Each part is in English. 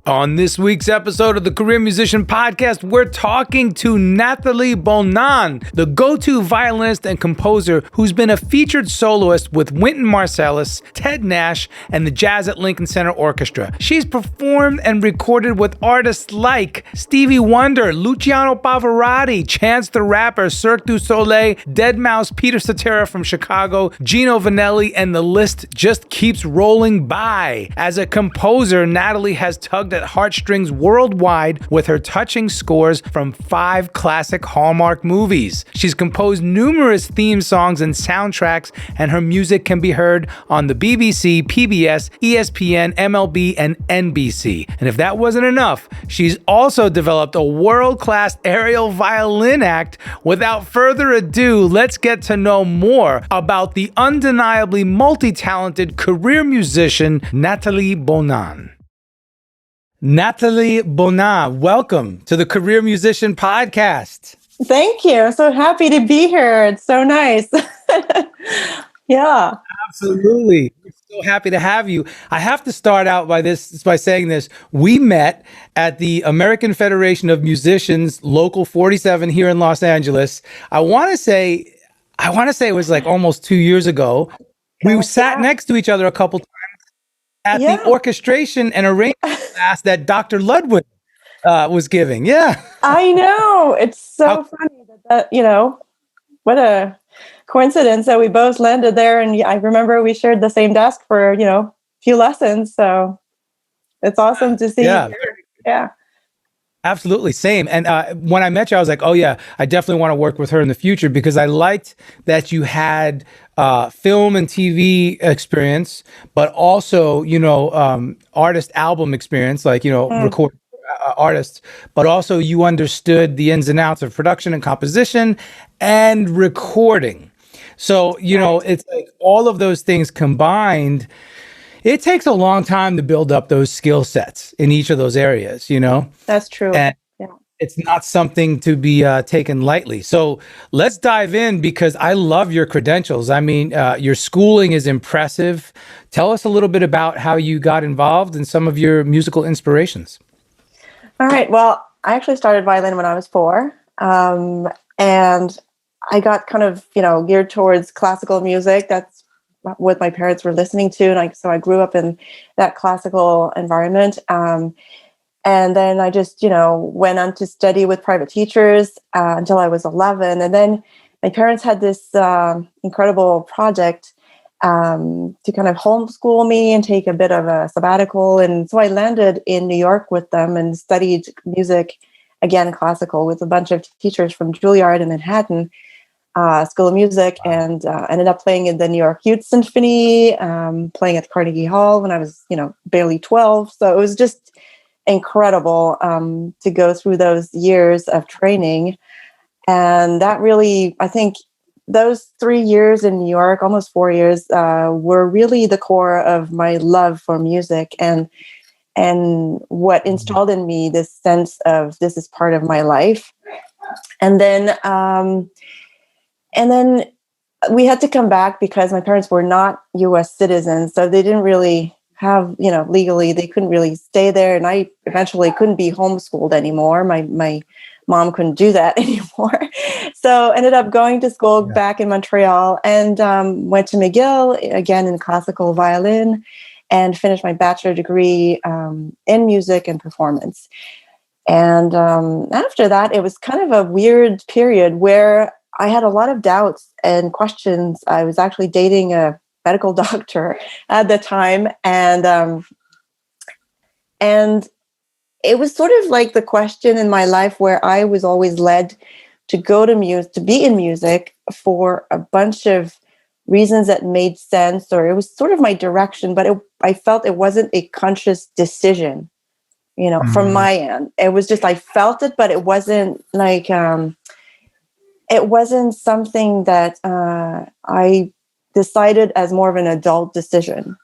On this week's episode of the Career Musician Podcast, we're talking to Natalie Bonin, the go-to violinist and composer who's been a featured soloist with Wynton Marsalis, Ted Nash, and the Jazz at Lincoln Center Orchestra. She's performed and recorded with artists like Stevie Wonder, Luciano Pavarotti, Chance the Rapper, Cirque du Soleil, Deadmau5, Peter Cetera from Chicago, Gino Vanelli, and the list just keeps rolling by. As a composer, Natalie has tugged at heartstrings worldwide with her touching scores from 5 classic Hallmark movies. She's composed numerous theme songs and soundtracks, and her music can be heard on the BBC, PBS, ESPN, MLB, and NBC. And if that wasn't enough, she's also developed a world-class aerial violin act. Without further ado, let's get to know more about the undeniably multi-talented career musician, Natalie Bonin. Natalie Bonin, welcome to the Career Musician Podcast. Thank you. I'm so happy to be here. It's so nice. Yeah. Absolutely. We're so happy to have you. I have to start out by saying this. We met at the American Federation of Musicians, Local 47 here in Los Angeles. I want to say it was like almost 2 years ago. We sat next to each other a couple times at the orchestration and arrangement class that Dr. Ludwig was giving. Yeah. I know. It's so funny that, what a coincidence that we both landed there. And I remember we shared the same desk for, a few lessons. So it's awesome to see you here. Yeah. Absolutely. Same. And when I met you, I was like, oh, yeah, I definitely want to work with her in the future because I liked that you had film and TV experience, but also, artist album experience, like, record artists, but also you understood the ins and outs of production and composition and recording. So, it's like all of those things combined. It takes a long time to build up those skill sets in each of those areas, That's true. And it's not something to be taken lightly. So let's dive in because I love your credentials. I mean, your schooling is impressive. Tell us a little bit about how you got involved and some of your musical inspirations. All right. Well, I actually started violin when I was 4. And I got kind of, geared towards classical music. That's what my parents were listening to. And so I grew up in that classical environment. And then I just, went on to study with private teachers until I was 11. And then my parents had this incredible project to kind of homeschool me and take a bit of a sabbatical. And so I landed in New York with them and studied music, again, classical, with a bunch of teachers from Juilliard and Manhattan School of Music, and ended up playing in the New York Youth Symphony, playing at Carnegie Hall when I was, barely 12. So it was just incredible to go through those years of training. And that really, I think those 3 years in New York, almost 4 years, were really the core of my love for music and what installed in me this sense of this is part of my life. And then we had to come back because my parents were not U.S. citizens, so they didn't really have, legally, they couldn't really stay there. And I eventually couldn't be homeschooled anymore. My mom couldn't do that anymore. So ended up going to school back in Montreal and went to McGill, again in classical violin, and finished my bachelor degree in music and performance. And after that, it was kind of a weird period where I had a lot of doubts and questions. I was actually dating a medical doctor at the time. And it was sort of like the question in my life where I was always led to go to music, to be in music for a bunch of reasons that made sense, or it was sort of my direction, but I felt it wasn't a conscious decision, from my end. It was just, I felt it, but it wasn't like, it wasn't something that I decided as more of an adult decision,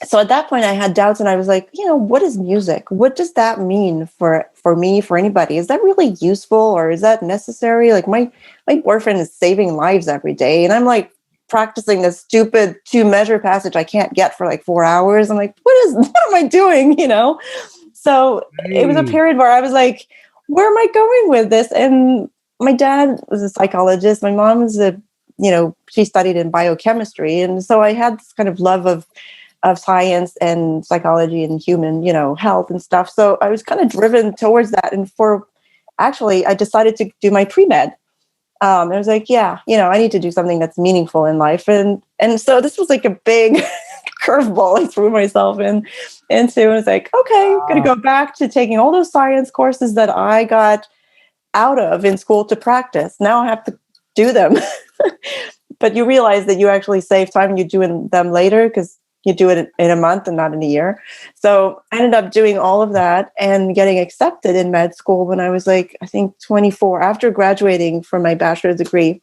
So at that point I had doubts and I was like, what is music? What does that mean for me, for anybody? Is that really useful or is that necessary? Like my boyfriend is saving lives every day. And I'm like practicing this stupid 2-measure passage I can't get for like 4 hours. I'm like, what am I doing? So it was a period where I was like, where am I going with this? And my dad was a psychologist. My mom was she studied in biochemistry. And so I had this kind of love of science and psychology and human, health and stuff. So I was kind of driven towards that. And I decided to do my pre-med. I was like, I need to do something that's meaningful in life. And so this was like a big curveball I threw myself into. And I was like, okay, I'm going to go back to taking all those science courses that I got out of in school to practice. Now I have to do them. But you realize that you actually save time and you do them later because you do it in a month and not in a year. So I ended up doing all of that and getting accepted in med school when I was like, I think 24, after graduating from my bachelor's degree.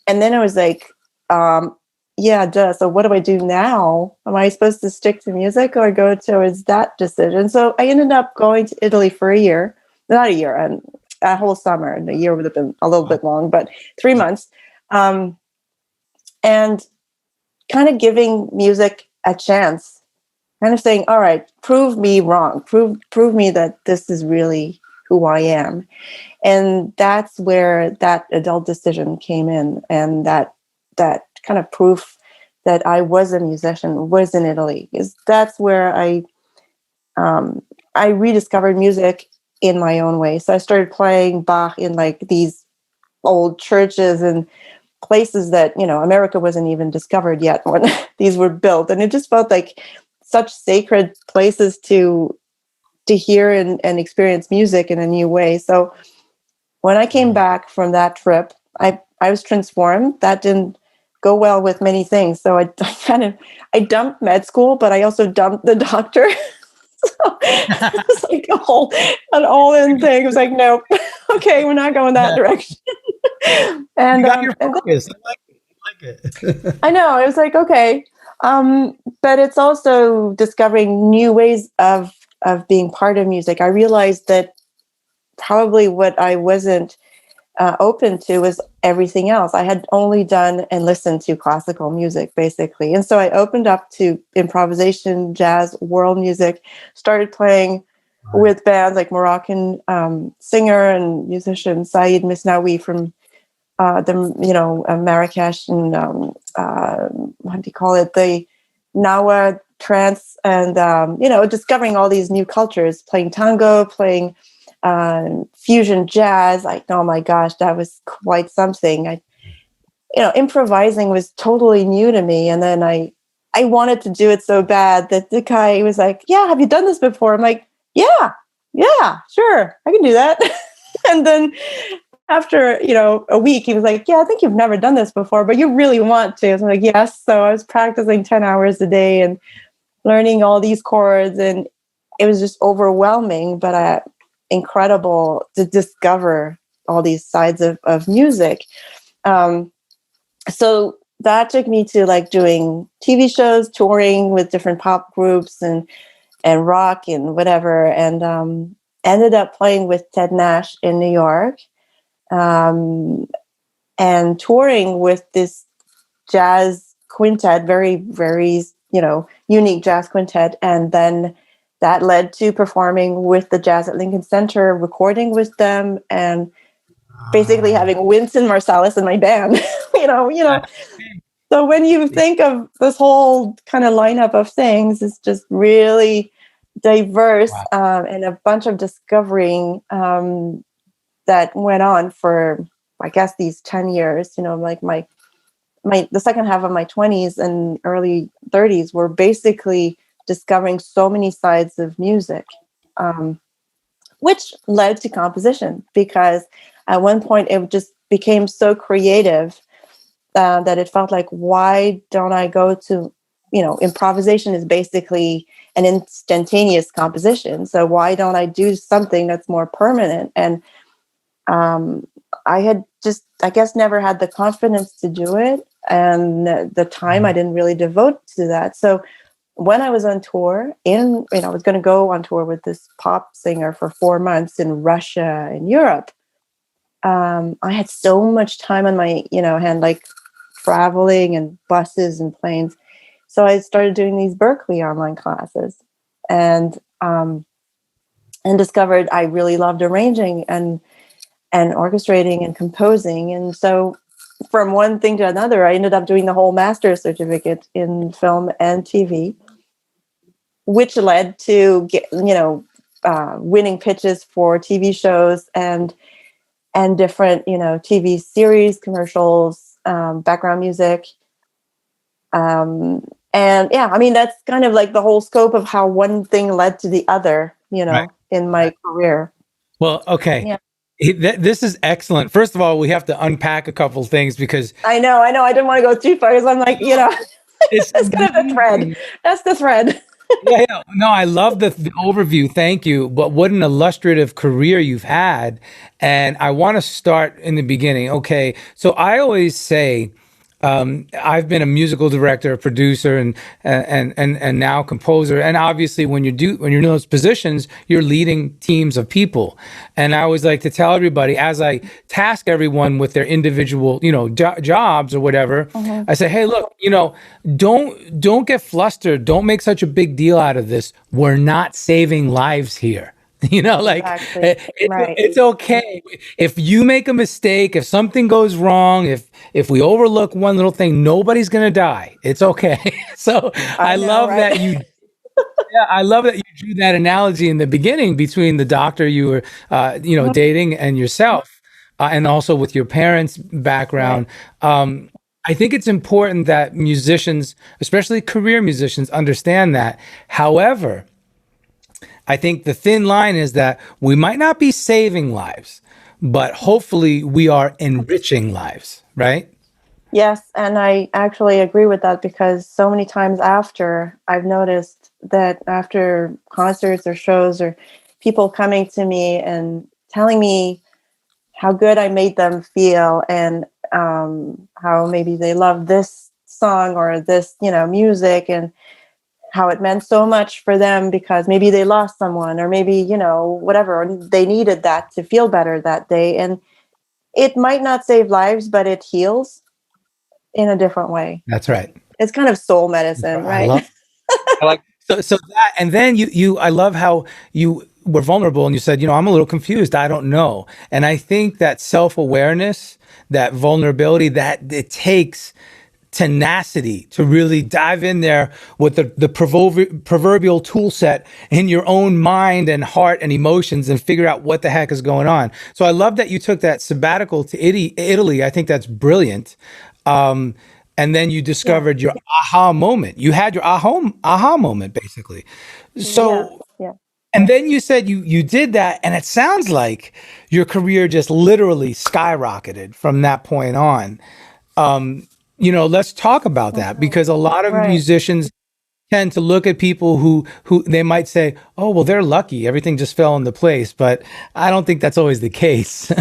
And then I was like, so what do I do now? Am I supposed to stick to music or go towards that decision? So I ended up going to Italy for a year, not a year, and a whole summer. And a year would have been a little bit long, but 3 months. And kind of giving music a chance, kind of saying, all right, prove me wrong, prove me that this is really who I am. And that's where that adult decision came in. And that kind of proof that I was a musician was in Italy, is that's where I rediscovered music in my own way. So I started playing Bach in like these old churches and places that, America wasn't even discovered yet when these were built. And it just felt like such sacred places to hear and experience music in a new way. So when I came back from that trip, I was transformed. That didn't go well with many things. So I dumped med school, but I also dumped the doctor. So it was like an all-in thing. It was like, nope, okay, we're not going that direction. And you got your focus. I like it. I know. It was like, okay. But it's also discovering new ways of being part of music. I realized that probably what I wasn't open to was everything else. I had only done and listened to classical music, basically. And so I opened up to improvisation, jazz, world music, started playing with bands like Moroccan singer and musician Saeed Misnawi from Marrakesh and what do you call it? The Nawa trance and, discovering all these new cultures, playing tango, playing fusion jazz. Oh my gosh, that was quite something. Improvising was totally new to me. And then I wanted to do it so bad that the guy was like, yeah, have you done this before? I'm like, yeah, sure, I can do that. And then after, a week, he was like, yeah, I think you've never done this before, but you really want to. So I'm like, yes. So I was practicing 10 hours a day and learning all these chords. And it was just overwhelming, but incredible to discover all these sides of music. So that took me to like doing TV shows, touring with different pop groups and rock and whatever. And ended up playing with Ted Nash in New York. And touring with this jazz quintet, very, very, unique jazz quintet. And then that led to performing with the Jazz at Lincoln Center, recording with them, and basically having Winston Marsalis in my band, So when you think of this whole kind of lineup of things, it's just really diverse. Wow. And a bunch of discovering that went on for, I guess, these 10 years, like the second half of my 20s and early 30s were basically discovering so many sides of music, which led to composition, because at one point it just became so creative that it felt like, why don't I go to, improvisation is basically an instantaneous composition. So why don't I do something that's more permanent? And I had just, I guess, never had the confidence to do it. And the time I didn't really devote to that. So when I was on tour I was going to go on tour with this pop singer for 4 months in Russia and Europe. I had so much time on my, hand, like traveling and buses and planes. So I started doing these Berklee online classes, and discovered I really loved arranging and orchestrating and composing. And so from one thing to another, I ended up doing the whole master's certificate in film and TV, which led to winning pitches for TV shows and different TV series, commercials, background music. And yeah, I mean, that's kind of like the whole scope of how one thing led to the other, Right. in my career. Well, okay. Yeah. This is excellent. First of all, we have to unpack a couple things because I know. I didn't want to go too far because I'm like, it's that's kind of the thread. That's the thread. Yeah. No, I love the overview. Thank you. But what an illustrative career you've had. And I want to start in the beginning. Okay. So I always say, I've been a musical director, producer, and now composer. And obviously, when you're in those positions, you're leading teams of people. And I always like to tell everybody, as I task everyone with their individual, jobs or whatever, I say, hey, look, don't get flustered. Don't make such a big deal out of this. We're not saving lives here. Exactly. It's okay if you make a mistake, if something goes wrong, if we overlook one little thing, nobody's gonna die. It's okay. So I love that you. Yeah, I love that you drew that analogy in the beginning between the doctor you were, dating and yourself, and also with your parents' background. Right. I think it's important that musicians, especially career musicians, understand that. However, I think the thin line is that we might not be saving lives, but hopefully we are enriching lives, right? Yes, and I actually agree with that because so many times after, I've noticed that after concerts or shows or people coming to me and telling me how good I made them feel and how maybe they love this song or this, music, and how it meant so much for them because maybe they lost someone or maybe, whatever, they needed that to feel better that day. And it might not save lives, but it heals in a different way. That's right. It's kind of soul medicine, right? I like so that, and then I love how you were vulnerable and you said, I'm a little confused. I don't know. And I think that self-awareness, that vulnerability, that it takes tenacity to really dive in there with the proverbial tool set in your own mind and heart and emotions and figure out what the heck is going on. So I love that you took that sabbatical to Italy. I think that's brilliant. And then you discovered your aha moment. You had your aha moment, basically. So, and then you said you did that, and it sounds like your career just literally skyrocketed from that point on. Let's talk about that because a lot of musicians tend to look at people who they might say, oh, well, they're lucky. Everything just fell into place. But I don't think that's always the case.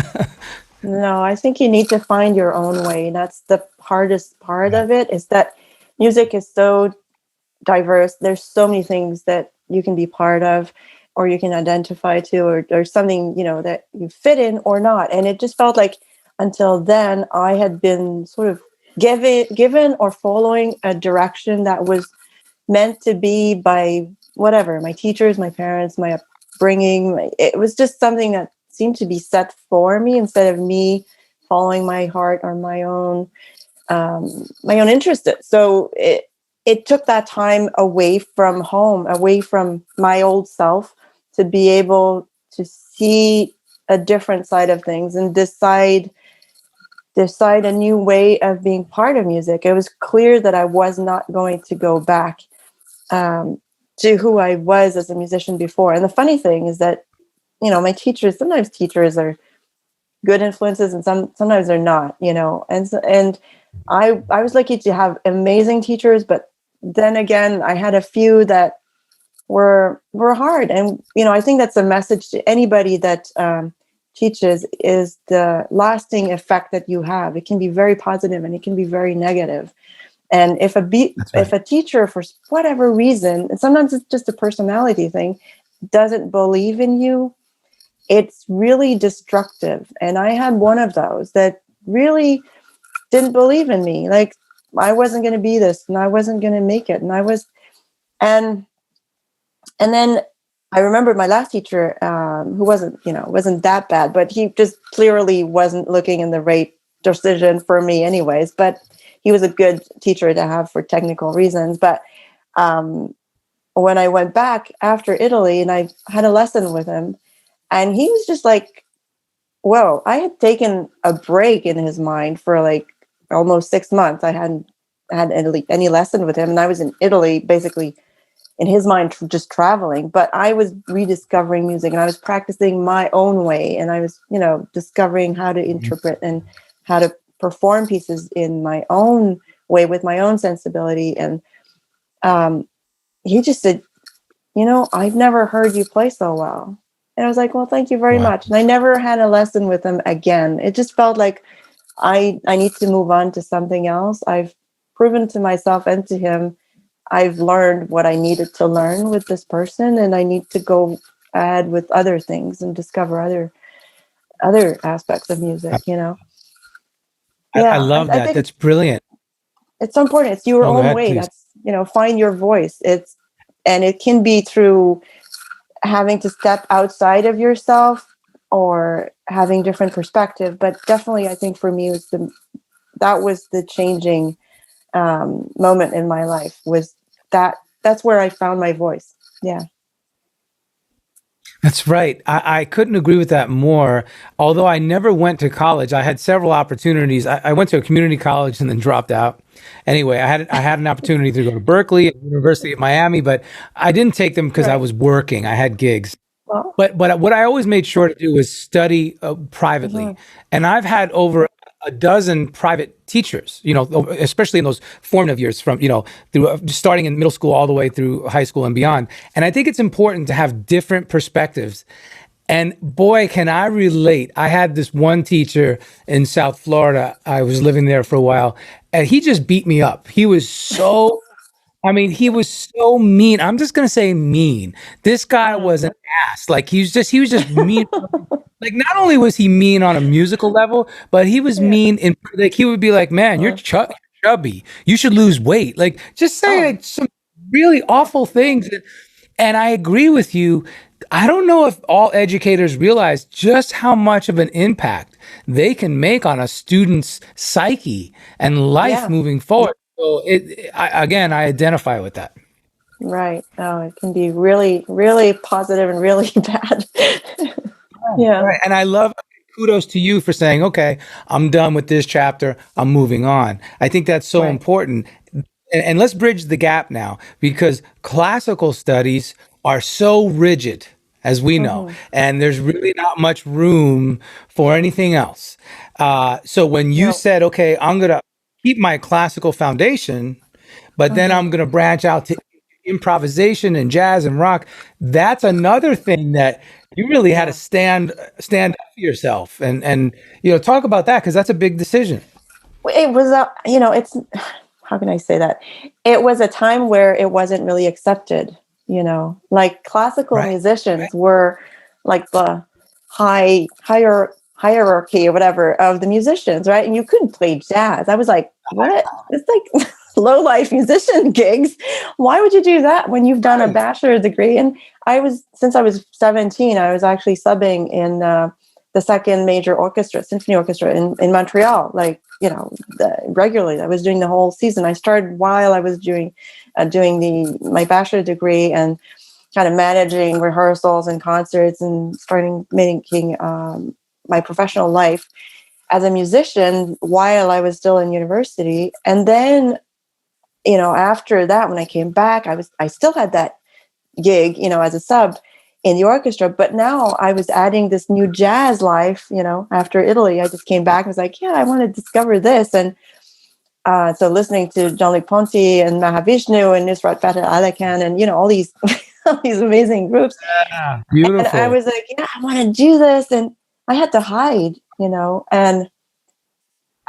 No, I think you need to find your own way. That's the hardest part of it, is that music is so diverse. There's so many things that you can be part of or you can identify to or something, that you fit in or not. And it just felt like until then I had been sort of given or following a direction that was meant to be by whatever, my teachers, my parents, my upbringing. It was just something that seemed to be set for me instead of me following my heart or my own interest. So it took that time away from home, away from my old self, to be able to see a different side of things and decide a new way of being part of music. It was clear that I was not going to go back to who I was as a musician before. And the funny thing is that, my sometimes teachers are good influences and sometimes they're not, and I was lucky to have amazing teachers, but then again, I had a few that were hard. And, I think that's a message to anybody that teaches, is the lasting effect that you have. It can be very positive and it can be very negative. And if a teacher, for whatever reason, and sometimes it's just a personality thing, doesn't believe in you, it's really destructive. And I had one of those that really didn't believe in me. Like I wasn't going to be this, and I wasn't going to make it. And then I remember my last teacher, who wasn't that bad, but he just clearly wasn't looking in the right decision for me anyways. But he was a good teacher to have for technical reasons. But when I went back after Italy and I had a lesson with him, and he was just like, whoa, I had taken a break in his mind for like almost 6 months. I hadn't had any lesson with him. And I was in Italy, basically in his mind, just traveling. But I was rediscovering music, and I was practicing my own way. And I was, discovering how to interpret and how to perform pieces in my own way with my own sensibility. And he just said, I've never heard you play so well. And I was like, well, thank you very much. And I never had a lesson with him again. It just felt like I need to move on to something else. I've proven to myself and to him, I've learned what I needed to learn with this person, and I need to go ahead with other things and discover other aspects of music, I love that. I think that's brilliant. It's so important. It's your own way. Please. That's, find your voice. And it can be through having to step outside of yourself or having different perspective. But definitely, I think for me, that was the changing moment in my life. That's where I found my voice. Yeah. That's right. I couldn't agree with that more. Although I never went to college, I had several opportunities. I went to a community college and then dropped out. Anyway, I had an opportunity to go to Berklee, University of Miami, but I didn't take them because I was working. I had gigs. Well, but what I always made sure to do was study privately. And I've had over a dozen private teachers, especially in those formative years from, through starting in middle school all the way through high school and beyond. And I think it's important to have different perspectives. And boy, can I relate. I had this one teacher in South Florida. I was living there for a while, and he just beat me up. He was so mean. I'm just going to say mean. This guy was an ass. Like he was just mean. Like not only was he mean on a musical level, but he was mean in like he would be like, "Man, you're chubby. You should lose weight." Like just say like some really awful things. And I agree with you. I don't know if all educators realize just how much of an impact they can make on a student's psyche and life moving forward. So I identify with that. Right. Oh, it can be really, really positive and really bad. Yeah. Right. And I love, kudos to you for saying, okay, I'm done with this chapter. I'm moving on. I think that's so important. And let's bridge the gap now, because classical studies are so rigid, as we know, and there's really not much room for anything else. So when you said, okay, I'm going to keep my classical foundation, but then I'm going to branch out to improvisation and jazz and rock, that's another thing that you really had to stand up for yourself and talk about that, because that's a big decision. It was it's, how can I say that? It was a time where it wasn't really accepted, like classical musicians were like the hierarchy or whatever of the musicians, right? And you couldn't play jazz. I was like, what? It's like low life musician gigs. Why would you do that when you've done a bachelor's degree? And since I was 17, I was actually subbing in the second major symphony orchestra in Montreal, regularly. I was doing the whole season. I started while I was doing my bachelor's degree and kind of managing rehearsals and concerts and starting making my professional life as a musician while I was still in university. And then, after that, when I came back, I still had that gig, as a sub in the orchestra, but now I was adding this new jazz life, after Italy. I just came back and was like, yeah, I want to discover this. And so listening to Jean-Luc Ponty and Mahavishnu and Nusrat Fateh Ali Khan and, all these amazing groups. Yeah, beautiful. And I was like, yeah, I want to do this. And I had to hide, and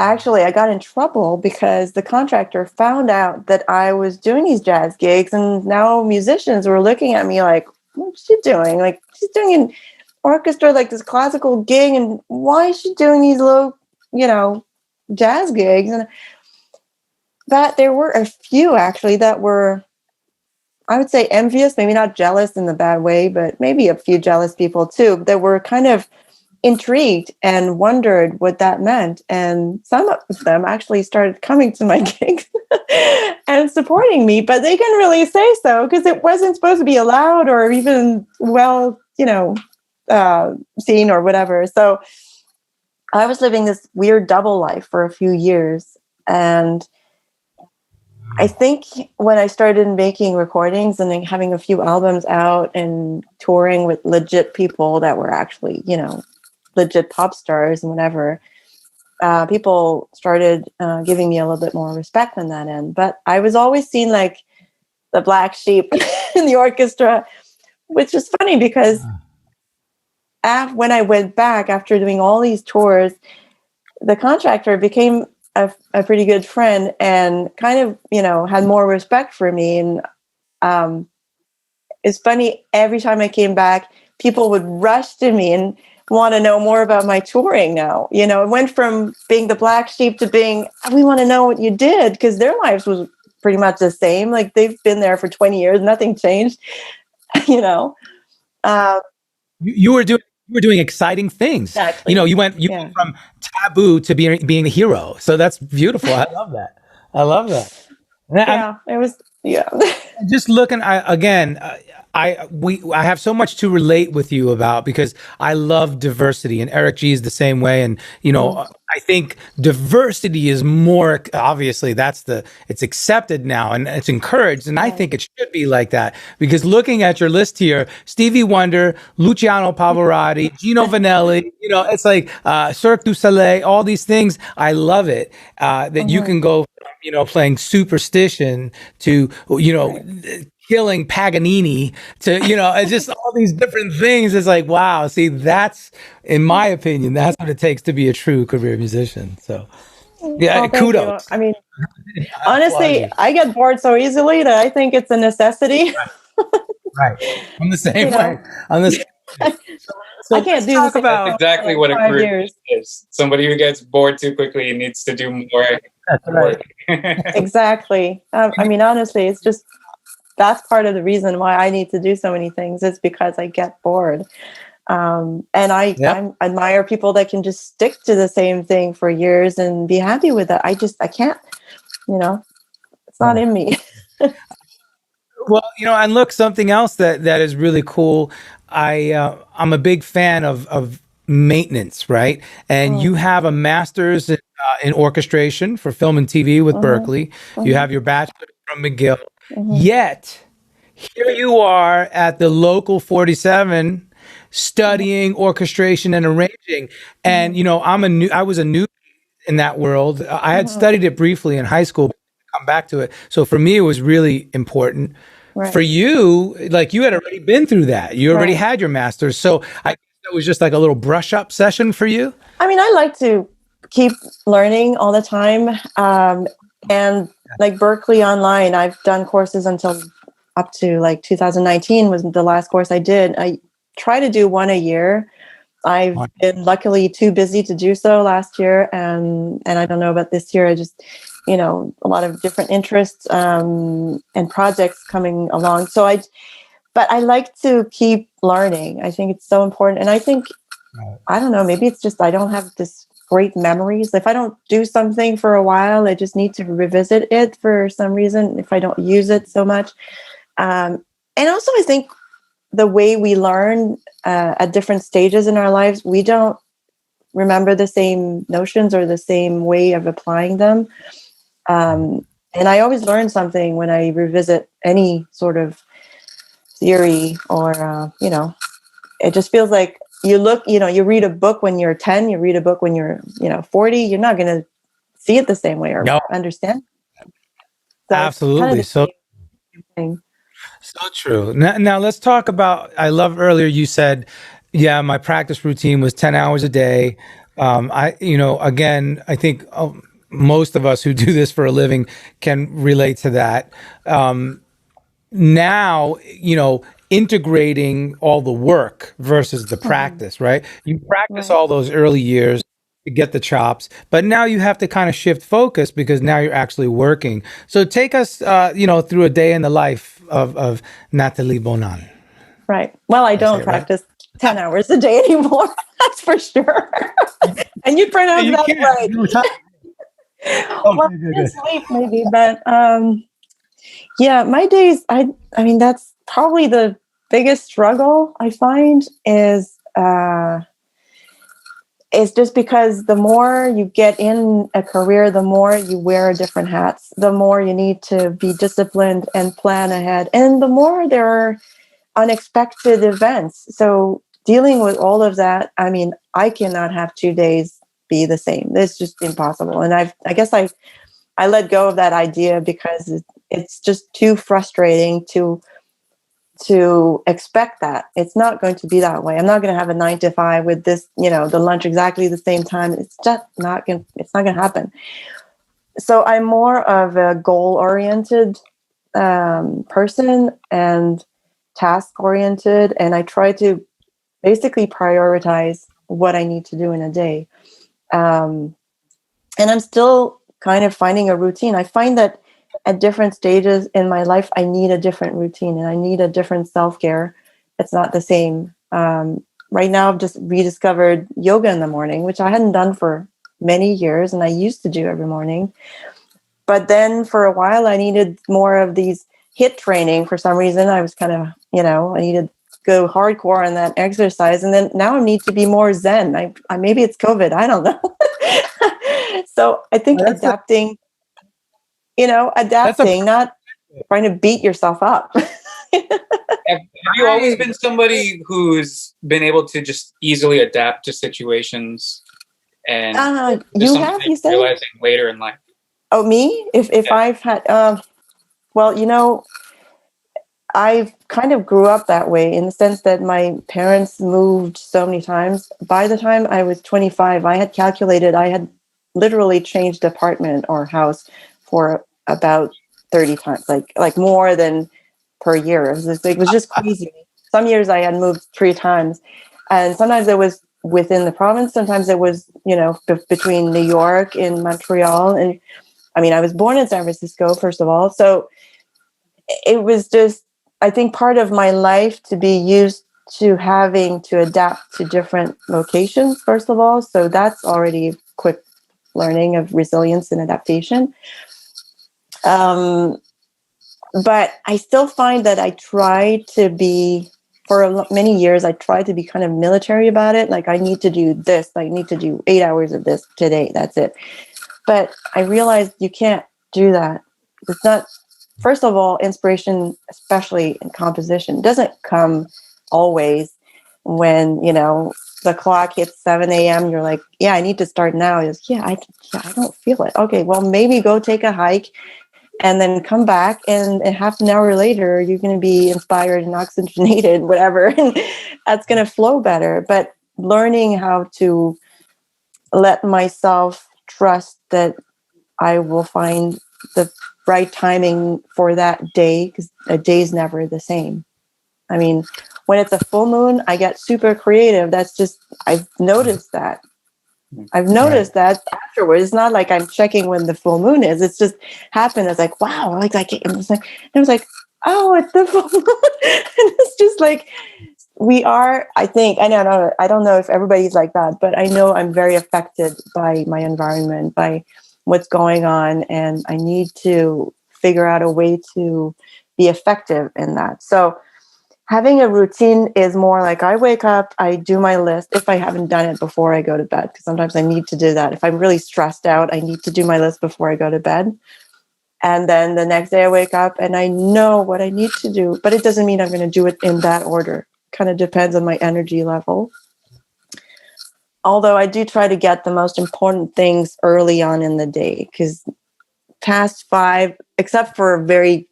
actually I got in trouble because the contractor found out that I was doing these jazz gigs, and now musicians were looking at me like, what's she doing? Like, she's doing an orchestra, like this classical gig, and why is she doing these low, jazz gigs, and that there were a few actually that were, I would say, envious, maybe not jealous in the bad way, but maybe a few jealous people too, that were kind of intrigued and wondered what that meant. And some of them actually started coming to my gigs and supporting me, but they couldn't really say so because it wasn't supposed to be allowed or even well, seen or whatever. So I was living this weird double life for a few years. And I think when I started making recordings and then having a few albums out and touring with legit people that were actually, legit pop stars and whatever, people started giving me a little bit more respect on that end. But I was always seen like the black sheep in the orchestra, which is funny because when I went back after doing all these tours, the contractor became a pretty good friend and kind of, had more respect for me. And it's funny, every time I came back, people would rush to me and want to know more about my touring now. It went from being the black sheep to being, we want to know what you did, because their lives was pretty much the same. Like they've been there for 20 years, nothing changed, You were doing exciting things. Exactly. You went from taboo to being the hero. So that's beautiful. I love that. Yeah, it was. Yeah. Just looking, I have so much to relate with you about, because I love diversity, and Eric G is the same way. And, I think diversity is more, obviously it's accepted now and it's encouraged. And I think it should be like that, because looking at your list here, Stevie Wonder, Luciano Pavarotti, Gino Vanelli, it's like Cirque du Soleil, all these things. I love it that you can go, playing Superstition to, killing Paganini to, it's just all these different things. It's like, wow, see, that's, in my opinion, that's what it takes to be a true career musician. So yeah, kudos. You. I mean, honestly, I get bored so easily that I think it's a necessity. Right. I'm the same way. So I can't do this about exactly what a career is. Somebody who gets bored too quickly and needs to do more work. Exactly. I mean, honestly, it's just, that's part of the reason why I need to do so many things, is because I get bored. And I admire people that can just stick to the same thing for years and be happy with it. I can't, it's not in me. Well, and look, something else that is really cool. I'm a big fan of maintenance, right? And you have a master's in orchestration for film and TV with Berklee. You have your bachelor's from McGill. Yet here you are at the local 47 studying orchestration and arranging. And, I was a newbie in that world. I had studied it briefly in high school, but come back to it. So for me, it was really important. Right. For you, like you had already been through that. You already had your master's. So I guess it was just like a little brush up session for you. I mean, I like to keep learning all the time. And like Berklee Online, I've done courses until up to like 2019 was the last course I did. I try to do one a year. I've been luckily too busy to do so last year. And I don't know about this year. I just, a lot of different interests and projects coming along. But I like to keep learning. I think it's so important. And I think, I don't know, maybe it's just, I don't have this great memories. If I don't do something for a while, I just need to revisit it for some reason if I don't use it so much. And also I think the way we learn at different stages in our lives, we don't remember the same notions or the same way of applying them. And I always learn something when I revisit any sort of theory or, it just feels like you read a book when you're 10, you read a book when you're, 40, you're not going to see it the same way or understand. So absolutely. So true. Now let's talk about, I love earlier you said, my practice routine was 10 hours a day. Again, I think most of us who do this for a living can relate to that. Now, integrating all the work versus the practice, right? You practice all those early years, to get the chops, but now you have to kind of shift focus because now you're actually working. So take us, through a day in the life of Natalie Bonin. Right. Well, I don't practice 10 hours a day anymore. That's for sure. And you pronounce that right. Well, good. Sleep maybe, but my days. I mean, that's probably the biggest struggle I find is just because the more you get in a career, the more you wear different hats, the more you need to be disciplined and plan ahead, and the more there are unexpected events. So dealing with all of that, I mean, I cannot have 2 days be the same. It's just impossible. And I guess I let go of that idea because it's just too frustrating to expect that. It's not going to be that way. I'm not going to have a 9 to 5 with this, the lunch exactly the same time. It's just not going to happen. So I'm more of a goal-oriented person and task-oriented, and I try to basically prioritize what I need to do in a day. And I'm still kind of finding a routine. I find that at different stages in my life, I need a different routine and I need a different self-care. It's not the same. Right now, I've just rediscovered yoga in the morning, which I hadn't done for many years, and I used to do every morning. But then for a while, I needed more of these HIIT training. For some reason, I was kind of, I needed to go hardcore on that exercise. And then now I need to be more Zen. I maybe it's COVID. I don't know. So I think adapting, not trying to beat yourself up. Have you always been somebody who's been able to just easily adapt to situations and you say? Realizing later in life? Oh, me? If I've had, I've kind of grew up that way in the sense that my parents moved so many times. By the time I was 25, I had calculated I had literally changed apartment or house for about 30 times, like more than per year. It was just crazy. Some years I had moved 3 times, and sometimes it was within the province. Sometimes it was, between New York and Montreal. And I mean, I was born in San Francisco, first of all. So it was just, I think, part of my life to be used to having to adapt to different locations, first of all. So that's already quick learning of resilience and adaptation. But I still find that I try to be, for many years, I tried to be kind of military about it. Like, I need to do this. I need to do 8 hours of this today. That's it. But I realized you can't do that. It's not, first of all, inspiration, especially in composition, doesn't come always when, the clock hits 7 a.m. You're like, yeah, I need to start now. It's, I don't feel it. Okay, well, maybe go take a hike and then come back, and half an hour later, you're going to be inspired and oxygenated, whatever. And that's going to flow better. But learning how to let myself trust that I will find the right timing for that day, because a day's never the same. I mean, when it's a full moon, I get super creative. That's just, I've noticed that. That afterwards. It's not like I'm checking when the full moon is. It's just happened. It's like, wow, it was like, oh, it's the full moon. And it's just like, we are, I think, I don't know if everybody's like that, but I know I'm very affected by my environment, by what's going on, and I need to figure out a way to be effective in that. So having a routine is more like, I wake up, I do my list if I haven't done it before I go to bed, because sometimes I need to do that. If I'm really stressed out, I need to do my list before I go to bed. And then the next day I wake up and I know what I need to do, but it doesn't mean I'm going to do it in that order. Kind of depends on my energy level. Although I do try to get the most important things early on in the day, because past 5, except for very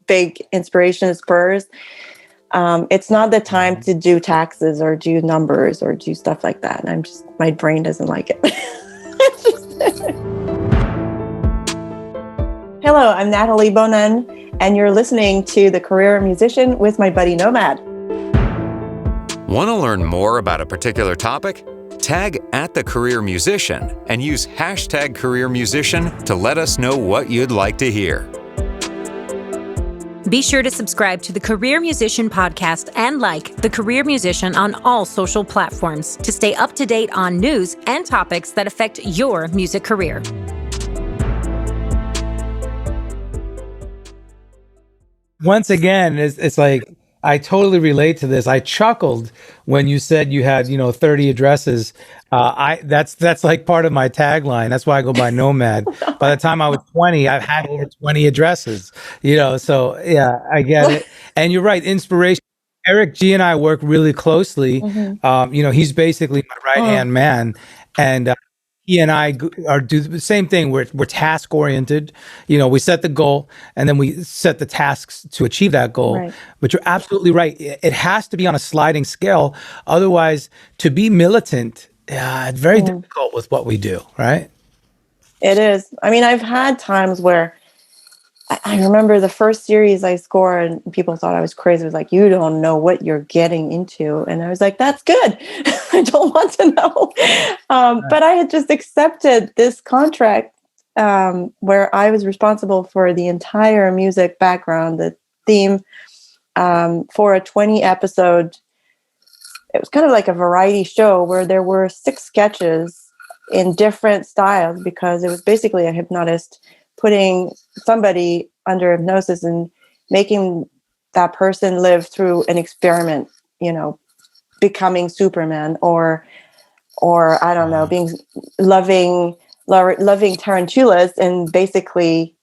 big inspiration spurs, it's not the time to do taxes or do numbers or do stuff like that. And my brain doesn't like it. Hello, I'm Natalie Bonin, and you're listening to The Career Musician with my buddy Nomad. Want to learn more about a particular topic? Tag @thecareermusician and use #careermusician to let us know what you'd like to hear. Be sure to subscribe to the Career Musician podcast and like The Career Musician on all social platforms to stay up to date on news and topics that affect your music career. Once again, it's like, I totally relate to this. I chuckled when you said you had, 30 addresses. That's like part of my tagline. That's why I go by Nomad. By the time I was 20, I've had over 20 addresses, so yeah, I get it. And you're right. Inspiration. Eric G and I work really closely. He's basically my right-hand man. And he and I do the same thing. We're task oriented. We set the goal and then we set the tasks to achieve that goal. Right. But you're absolutely right. It has to be on a sliding scale. Otherwise, to be militant, it's very difficult with what we do, right? It is. I mean, I've had times where I remember the first series I scored and people thought I was crazy. It was like, you don't know what you're getting into. And I was like, that's good. I don't want to know. But I had just accepted this contract where I was responsible for the entire music background, the theme for a 20 episode. It was kind of like a variety show where there were 6 sketches in different styles because it was basically a hypnotist putting somebody under hypnosis and making that person live through an experiment, becoming Superman or I don't know, being loving tarantulas, and basically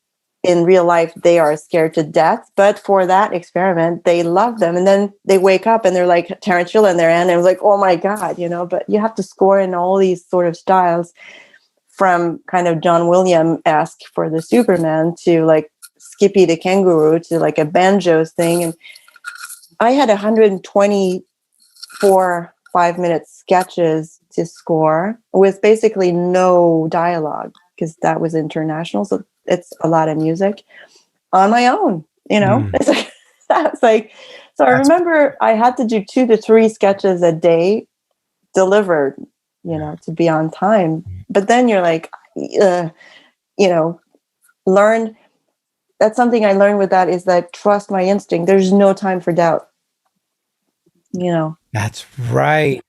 in real life they are scared to death, but for that experiment they love them, and then they wake up and they're like tarantula in their hand, and it was like, oh my god, but you have to score in all these sort of styles, from kind of John Williams-esque for the Superman to like Skippy the Kangaroo to like a banjos thing. And I had 124 5-minute sketches to score with basically no dialogue because that was international. So it's a lot of music on my own, It's like, that's like, so I remember I had to do 2 to 3 sketches a day delivered, to be on time. But then you're like, learn. That's something I learned with that, is that trust my instinct. There's no time for doubt. That's right.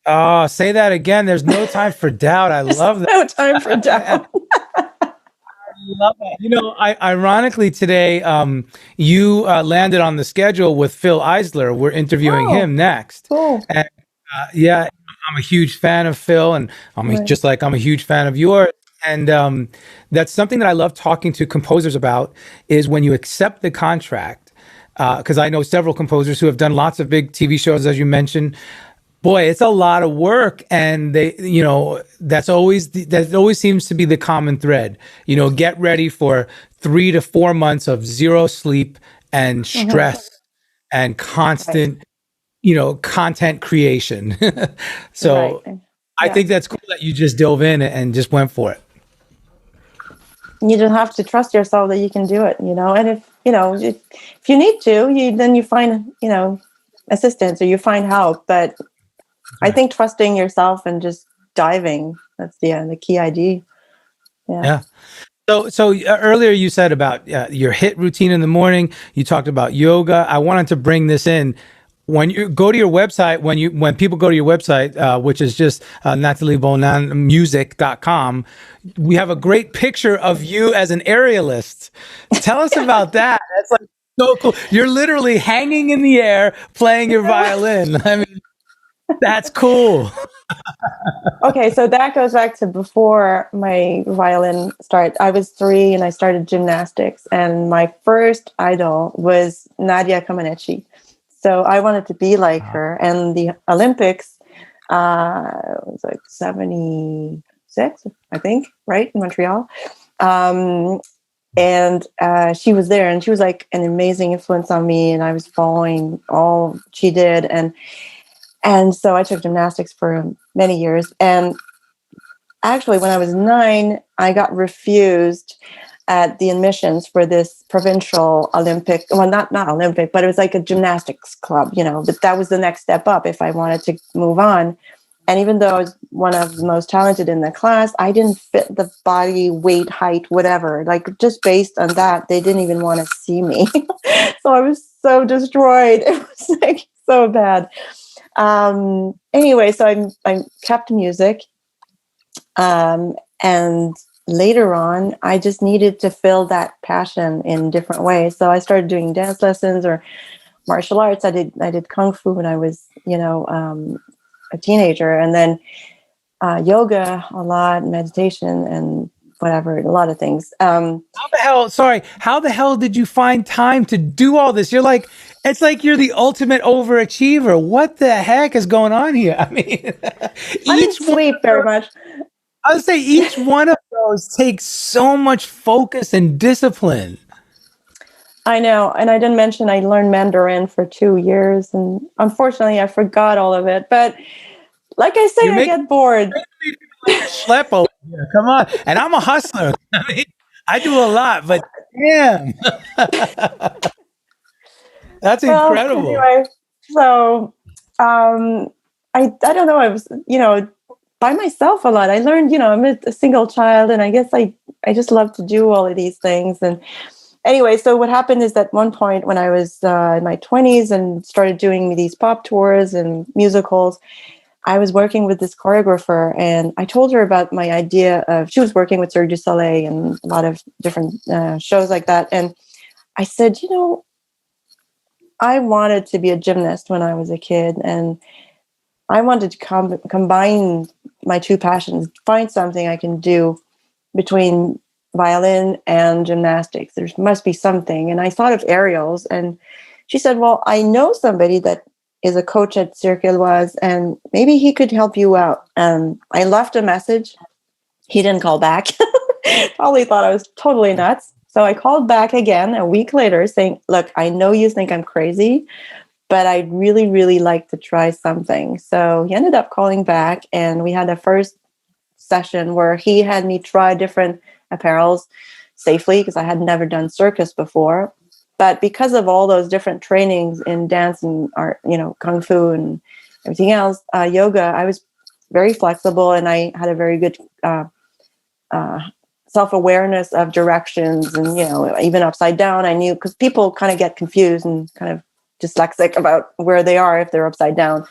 Oh, say that again. There's no time for doubt. I love that. No time for doubt. I love that. Ironically today, you landed on the schedule with Phil Eisler. We're interviewing him next. Cool. And I'm a huge fan of Phil, and I'm a huge fan of yours. And that's something that I love talking to composers about, is when you accept the contract, because I know several composers who have done lots of big TV shows, as you mentioned. Boy, it's a lot of work, and that always seems to be the common thread. Get ready for 3 to 4 months of zero sleep and stress and constant, content creation. So I think that's cool that you just dove in and just went for it. You just have to trust yourself that you can do it, and if you need to, then you find, assistance or you find help. But I think trusting yourself and just diving, that's the key idea. Yeah. So earlier you said about your HIIT routine in the morning. You talked about yoga. I wanted to bring this in. When you go to your website, when people go to your website, which is just natalieboninmusic.com, we have a great picture of you as an aerialist. Tell us about that. That's like so cool. You're literally hanging in the air playing your violin. I mean, that's cool. Okay, so that goes back to before my violin start. I was 3 and I started gymnastics, and my first idol was Nadia Comaneci. So I wanted to be like her. And the Olympics was like 76, I think, right, in Montreal. And she was there, and she was like an amazing influence on me, and I was following all she did. And so I took gymnastics for many years. And actually, when I was 9, I got refused at the admissions for this provincial Olympic, well, not Olympic, but it was like a gymnastics club, but that was the next step up if I wanted to move on. And even though I was one of the most talented in the class, I didn't fit the body, weight, height, whatever. Like just based on that, they didn't even want to see me. So I was so destroyed. It was like so bad. Anyway, so I kept music. And later on, I just needed to fill that passion in different ways. So I started doing dance lessons or martial arts. I did kung fu when I was, a teenager, and then yoga a lot, meditation, and whatever, a lot of things. How the hell did you find time to do all this? It's like you're the ultimate overachiever. What the heck is going on here? I mean, I didn't sleep very much. I would say each one of those takes so much focus and discipline. I know. And I didn't mention I learned Mandarin for 2 years. And unfortunately, I forgot all of it. But like I say, I get bored. Schlep over here. Come on. And I'm a hustler. I mean, I do a lot, but damn. That's incredible. Anyway, so I don't know. I was, by myself a lot. I learned, I'm a single child, and I guess I just love to do all of these things. And anyway, so what happened is that one point when I was in my 20s and started doing these pop tours and musicals, I was working with this choreographer, and I told her about my idea of, she was working with Cirque du Soleil and a lot of different shows like that. And I said, I wanted to be a gymnast when I was a kid, and I wanted to combine my two passions, find something I can do between violin and gymnastics. There must be something. And I thought of aerials, and she said, well, I know somebody that is a coach at Cirque Éloise, and maybe he could help you out. I left a message. He didn't call back. Probably thought I was totally nuts. So I called back again a week later saying, look, I know you think I'm crazy, but I'd really, really like to try something. So he ended up calling back, and we had a first session where he had me try different apparels safely, because I had never done circus before. But because of all those different trainings in dance and art, kung fu and everything else, yoga, I was very flexible, and I had a very good self-awareness of directions, and even upside down, I knew, because people kind of get confused and kind of dyslexic about where they are if they're upside down.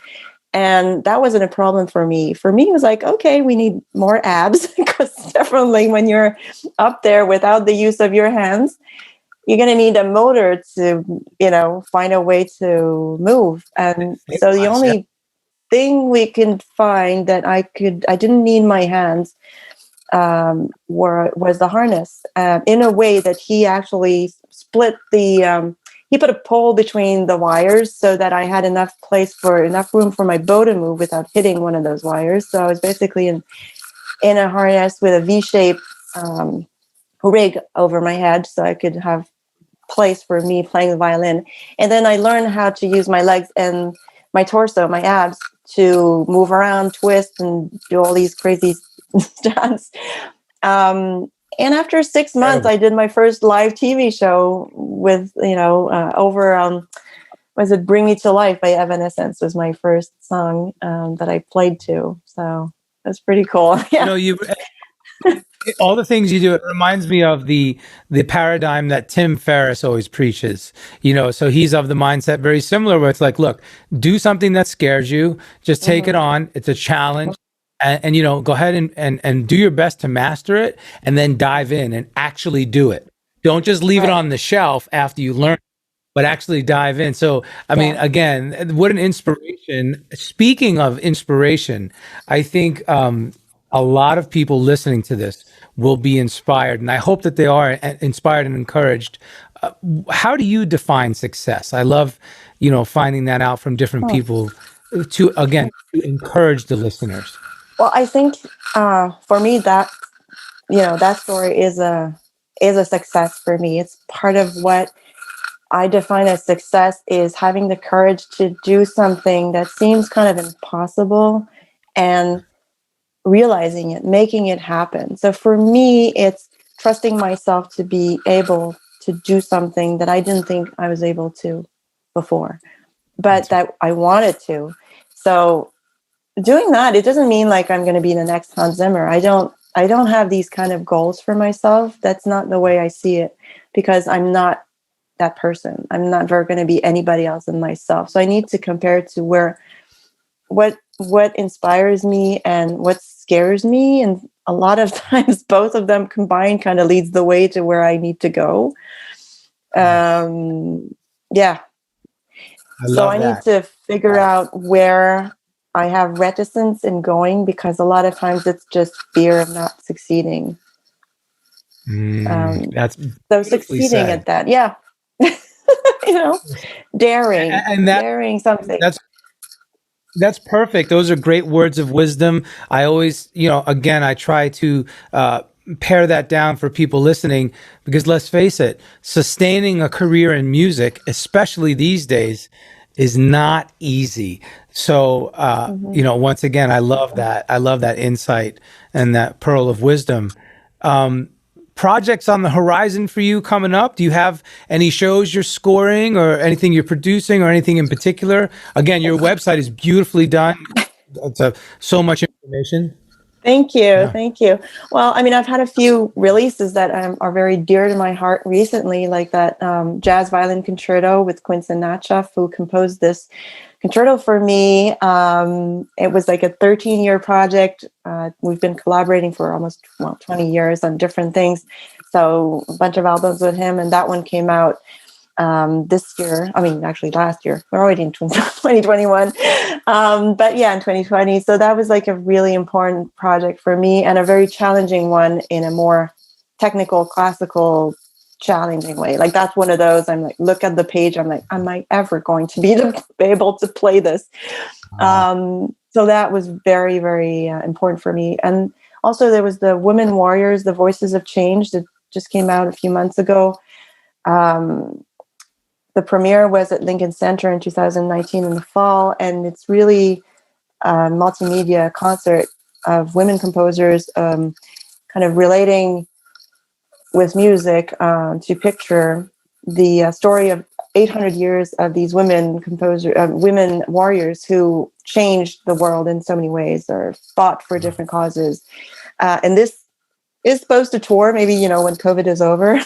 And that wasn't a problem for me. For me, it was like, okay, we need more abs, because definitely when you're up there without the use of your hands, you're going to need a motor to, find a way to move. And so the only thing we can find that I didn't need my hands was the harness, in a way that he actually split he put a pole between the wires so that I had enough room for my bow to move without hitting one of those wires. So I was basically in a harness with a V-shaped rig over my head, so I could have place for me playing the violin. And then I learned how to use my legs and my torso, my abs, to move around, twist, and do all these crazy stunts. And after 6 months, I did my first live TV show with, over, was it Bring Me to Life by Evanescence was my first song that I played to. So that's pretty cool. Yeah. All the things you do, it reminds me of the paradigm that Tim Ferriss always preaches, so he's of the mindset very similar, where it's like, look, do something that scares you, just take it on. It's a challenge. And go ahead and do your best to master it, and then dive in and actually do it. Don't just leave it on the shelf after you learn, but actually dive in. So, I mean, again, what an inspiration. Speaking of inspiration, I think a lot of people listening to this will be inspired, and I hope that they are inspired and encouraged. How do you define success? I love, finding that out from different people to encourage the listeners. Well, I think for me that that story is a success for me. It's part of what I define as success, is having the courage to do something that seems kind of impossible and realizing it, making it happen. So for me, it's trusting myself to be able to do something that I didn't think I was able to before, but that I wanted to. So doing that, it doesn't mean like I'm going to be the next Hans Zimmer. I don't have these kind of goals for myself. That's not the way I see it, because I'm not that person. I'm not ever going to be anybody else than myself. So I need to compare it to what inspires me and what scares me. And a lot of times both of them combined kind of leads the way to where I need to go. Yeah. So I need to figure out where I have reticence in going, because a lot of times it's just fear of not succeeding. That's so succeeding said. At that. Yeah. Daring, daring something. That's perfect. Those are great words of wisdom. I always, again, I try to pare that down for people listening, because let's face it, sustaining a career in music, especially these days, is not easy. So, once again, I love that. I love that insight and that pearl of wisdom. Projects on the horizon for you coming up? Do you have any shows you're scoring or anything you're producing or anything in particular? Again, your website is beautifully done. It's so much information. Thank you. Yeah. Thank you. Well, I mean, I've had a few releases that are very dear to my heart recently, like that jazz violin concerto with Quinton Natchef, who composed this concerto for me. It was like a 13-year project. We've been collaborating for almost 20 years on different things. So a bunch of albums with him. And that one came out this year. I mean, actually last year. We're already in 2021. But yeah, in 2020. So that was like a really important project for me, and a very challenging one in a more technical, classical, challenging way. Like that's one of those, I'm like, look at the page, I'm like, am I ever going to be able to play this? So that was very, very important for me. And also there was the Women Warriors, The Voices of Change, that just came out a few months ago. The premiere was at Lincoln Center in 2019 in the fall, and it's really a multimedia concert of women composers kind of relating with music to picture the story of 800 years of these women warriors who changed the world in so many ways, or fought for different causes. And this is supposed to tour, maybe, when COVID is over.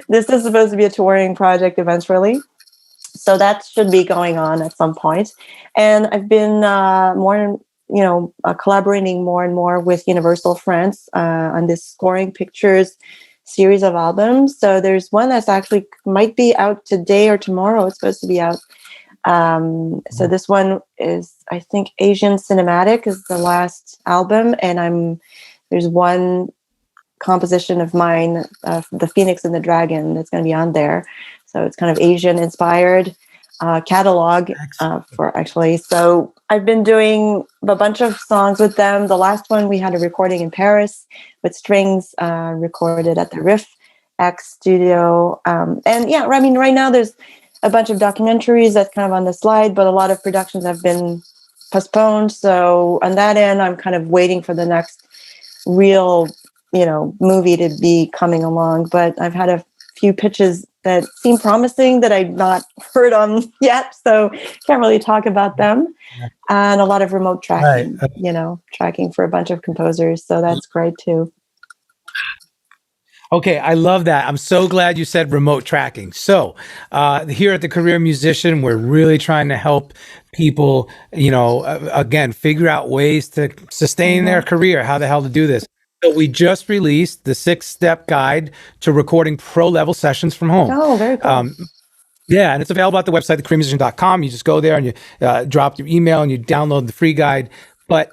This is supposed to be a touring project eventually. So that should be going on at some point. And I've been collaborating more and more with Universal France on this Scoring Pictures series of albums. So there's one that's actually might be out today or tomorrow. It's supposed to be out. So this one is, I think, Asian Cinematic is the last album. And there's one composition of mine, The Phoenix and the Dragon, that's going to be on there. So it's kind of Asian inspired catalog for actually. So I've been doing a bunch of songs with them. The last one we had a recording in Paris with strings recorded at the Riff X studio. And yeah, I mean, right now there's a bunch of documentaries that's kind of on the slide, but a lot of productions have been postponed. So on that end, I'm kind of waiting for the next real movie to be coming along. But I've had a few pitches that seem promising that I've not heard on yet, so can't really talk about them. And a lot of remote tracking, tracking for a bunch of composers. So that's great too. Okay, I love that. I'm so glad you said remote tracking. So here at the Career Musician, we're really trying to help people, again, figure out ways to sustain their career, how the hell to do this. So we just released the 6-step guide to recording pro-level sessions from home. Oh, very cool. Yeah, and it's available at the website, thecareermusician.com. You just go there and you drop your email and you download the free guide. But,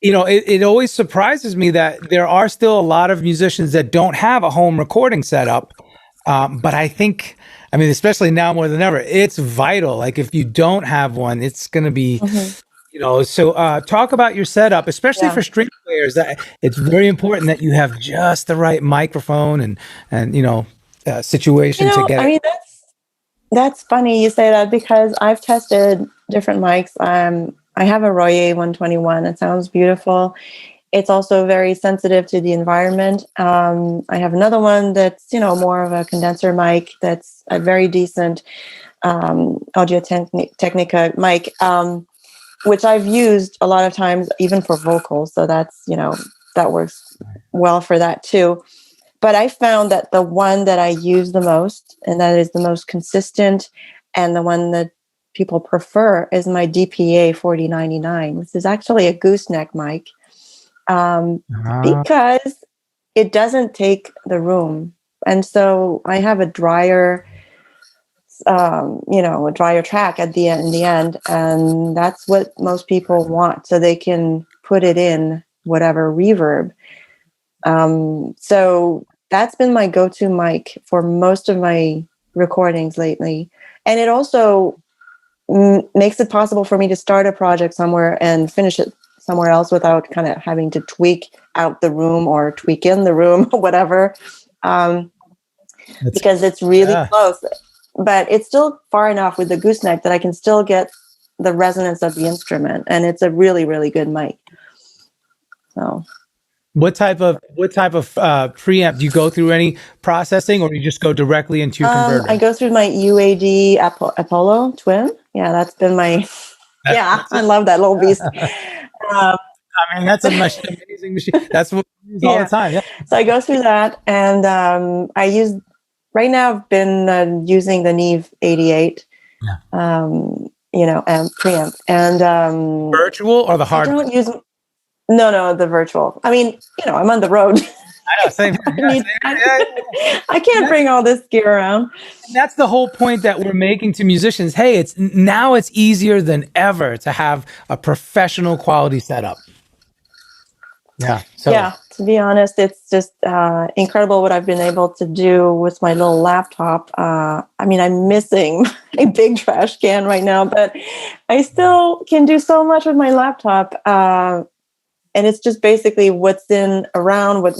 it always surprises me that there are still a lot of musicians that don't have a home recording setup. But I think, especially now more than ever, it's vital. Like if you don't have one, it's going to be... So talk about your setup, especially for string players. That it's very important that you have just the right microphone and situation to get it. That's funny you say that, because I've tested different mics. I have a Royer 121. It sounds beautiful. It's also very sensitive to the environment. I have another one that's, more of a condenser mic that's a very decent Audio Technica mic. which I've used a lot of times, even for vocals. So that's, that works well for that too. But I found that the one that I use the most, and that is the most consistent, and the one that people prefer, is my DPA 4099, which is actually a gooseneck mic, because it doesn't take the room. And so I have a drier, a drier track in the end, and that's what most people want, so they can put it in whatever reverb. So that's been my go-to mic for most of my recordings lately. And it also makes it possible for me to start a project somewhere and finish it somewhere else without kind of having to tweak out the room or tweak in the room or whatever, because it's really close. But it's still far enough with the gooseneck that I can still get the resonance of the instrument. And it's a really, really good mic. So... What type of preamp? Do you go through any processing, or you just go directly into your converter? I go through my UAD Apollo Twin. Yeah, that's been my. I love that little beast. That's an amazing machine. That's what we use all the time. Yeah. So I go through that, and I use right now. I've been using the Neve 88. And preamp and virtual or the hard. I don't use. No, the virtual. I mean, I'm on the road. I know, same. I can't bring all this gear around. And that's the whole point that we're making to musicians. Hey, it's easier than ever to have a professional quality setup. Yeah. So. Yeah, to be honest, it's just incredible what I've been able to do with my little laptop. I'm missing a big trash can right now, but I still can do so much with my laptop. And it's just basically what's in around what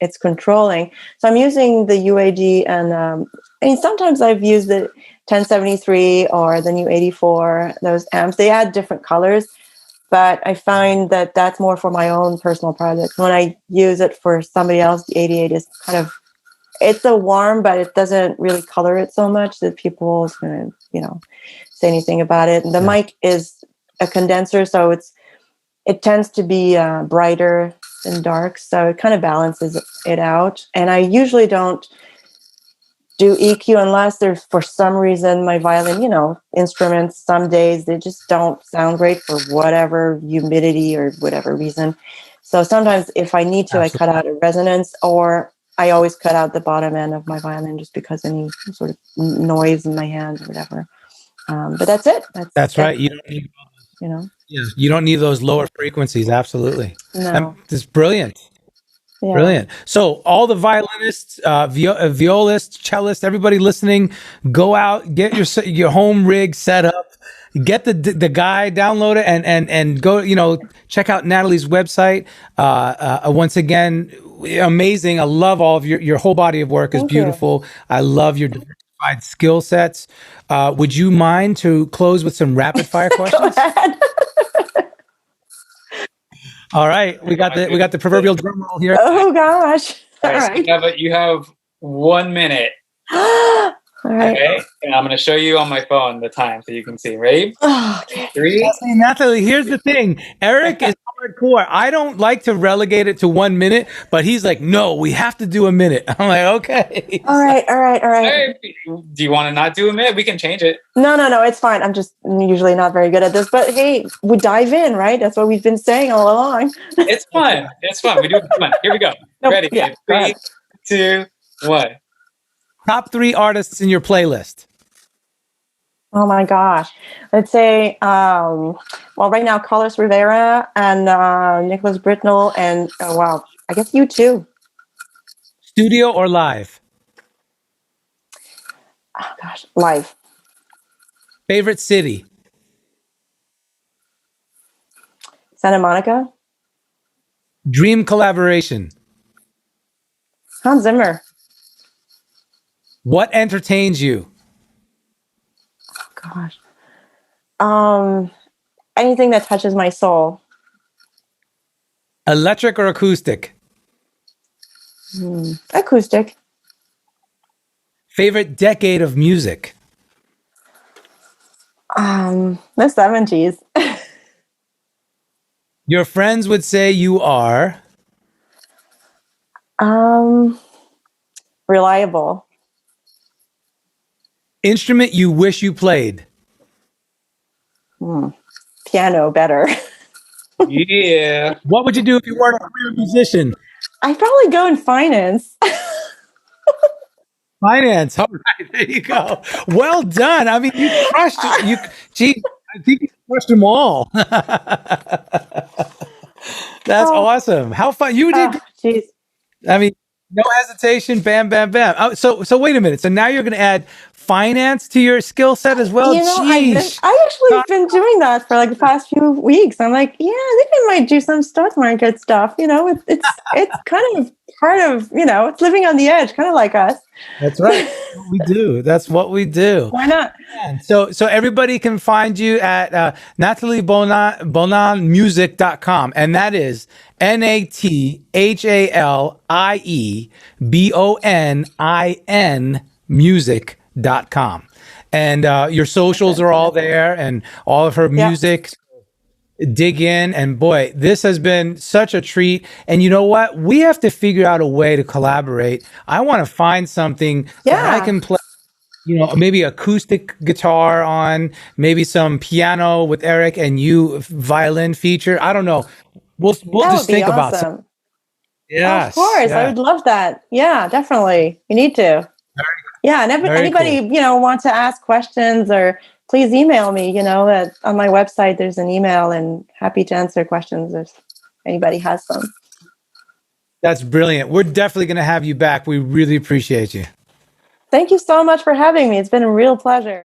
it's controlling. So I'm using the UAD, and sometimes I've used the 1073 or the new 84. Those amps, they add different colors, but I find that that's more for my own personal projects. When I use it for somebody else, the 88 is it's a warm, but it doesn't really color it so much that people going to say anything about it. And the mic is a condenser, so it tends to be brighter than dark, so it kind of balances it out. And I usually don't do EQ unless there's, for some reason, my violin, instruments, some days they just don't sound great for whatever humidity or whatever reason. So sometimes if I need to, I cut out a resonance, or I always cut out the bottom end of my violin just because any sort of noise in my hand or whatever. But that's it. That's right. You don't need... Yeah, you don't need those lower frequencies. Absolutely. No. It's brilliant. Yeah. Brilliant. So all the violinists, violists, cellists, everybody listening, go out, get your home rig set up, get the guide, download it, and go, check out Natalie's website. Once again, amazing. I love all of your whole body of work is beautiful. I love your diversified skill sets. Would you mind to close with some rapid fire questions? Go ahead. All right, we got the proverbial drum roll here. Oh gosh! All right. So you have 1 minute. All right. Okay, and I'm going to show you on my phone the time so you can see. Ready? Okay. 3. Natalie, here's the thing. Eric is hardcore. I don't like to relegate it to 1 minute, but he's like, no, we have to do a minute. I'm like, okay. All right. Do you want to not do a minute? We can change it. No, it's fine. I'm just usually not very good at this, but hey, we dive in, right? That's what we've been saying all along. It's fun. We do it. Come on, here we go. Nope. Ready? Yeah, 3, 2, 1. Top 3 artists in your playlist. Oh my gosh. Let's say, right now, Carlos Rivera and Nicholas Britnell and, I guess you too. Studio or live? Oh gosh, live. Favorite city? Santa Monica. Dream collaboration? Hans Zimmer. What entertains you? Oh gosh. Anything that touches my soul. Electric or acoustic? Acoustic. Favorite decade of music? The 70s. Your friends would say you are reliable. instrument you wish you played. Piano better. Yeah. What would you do if you weren't a career musician? I'd probably go in finance. Finance. All right, there you go. Well done. I mean, you crushed it. Gee, I think you crushed them all. That's awesome. How fun you did. Jeez. I mean, no hesitation. Bam, bam, bam. Oh, so wait a minute. So now you're going to add finance to your skill set as well. I actually been doing that for like the past few weeks. I'm like, yeah, I think I might do some stock market stuff. It's kind of part of, it's living on the edge, kind of like us. That's right. That's what we do. That's what we do. Why not? So everybody can find you at NatalieBoninmusic.com, and that is NatalieBonin music.com. And your socials are all there, and all of her music. Dig in, and boy, this has been such a treat. And you know what? We have to figure out a way to collaborate. I want to find something that I can play, maybe acoustic guitar on, maybe some piano with Eric and you violin feature. I don't know. We'll just think about something. Yeah, of course. I would love that. Yeah, definitely. You need to. Yeah, and anybody, wants to ask questions, or please email me, that on my website, there's an email, and happy to answer questions if anybody has some. That's brilliant. We're definitely going to have you back. We really appreciate you. Thank you so much for having me. It's been a real pleasure.